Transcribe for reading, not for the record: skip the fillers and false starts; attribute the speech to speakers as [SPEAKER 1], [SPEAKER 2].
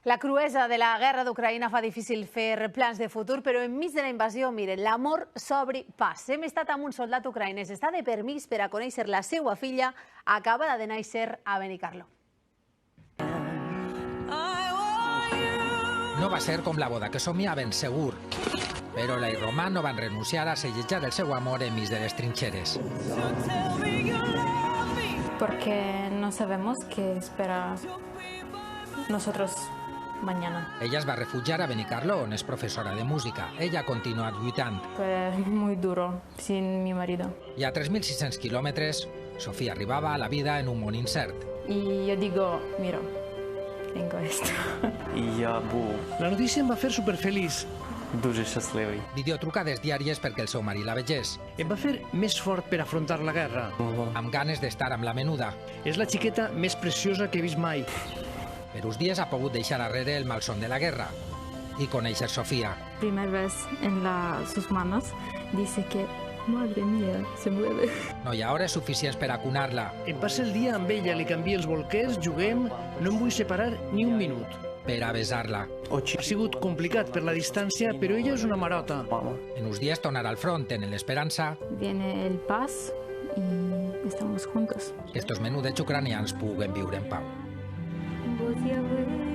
[SPEAKER 1] La cruesa de la guerra d'Ucraïna fa difícil fer plans de futur, però enmig de la invasió, miren, l'amor s'obri pas. Hem estat amb un soldat ucraïnès, està de permís per a conèixer la seva filla, acabada de néixer a Benicarló.
[SPEAKER 2] No va ser com la boda que somiaven, segur, però la i Romà no van renunciar a sellejar el seu amor enmig de les trinxeres.
[SPEAKER 3] Porque no sabemos qué espera nosotros mañana.
[SPEAKER 2] Ella es va refugiar a Benicarló, on és professora de música. Ella ha continuat lluitant.
[SPEAKER 3] Fue muy duro sin mi marido.
[SPEAKER 2] I a 3.600 quilòmetres, Sofia arribava a la vida en un món incert.
[SPEAKER 3] Y yo digo, mira, tengo esto.
[SPEAKER 4] La notícia em va fer superfeliç.
[SPEAKER 2] Videotrucades diàries perquè el seu marit la vegés,
[SPEAKER 4] Em va fer més fort per afrontar la guerra.
[SPEAKER 2] amb ganes d'estar amb la menuda.
[SPEAKER 4] És la xiqueta més preciosa que he vist mai.
[SPEAKER 2] Per uns dies ha pogut deixar arrere el malson de la guerra i conèixer Sofia.
[SPEAKER 3] Primera vez en sus manos dice que, madre mía, se mueve.
[SPEAKER 2] No hi ha hores suficients per acunar-la,
[SPEAKER 4] Em passa el dia amb ella, li canvio els bolquers, juguem, no em vull separar ni un minut.
[SPEAKER 2] per a besar-la.
[SPEAKER 4] Ha sigut complicat per la distància, però ella és una marota.
[SPEAKER 2] En uns dies tornarà al front, en l'esperança
[SPEAKER 3] Viene el paz y estamos juntos.
[SPEAKER 2] que estos menudes ucranians puguen viure en pau.
[SPEAKER 3] Vos ya ves.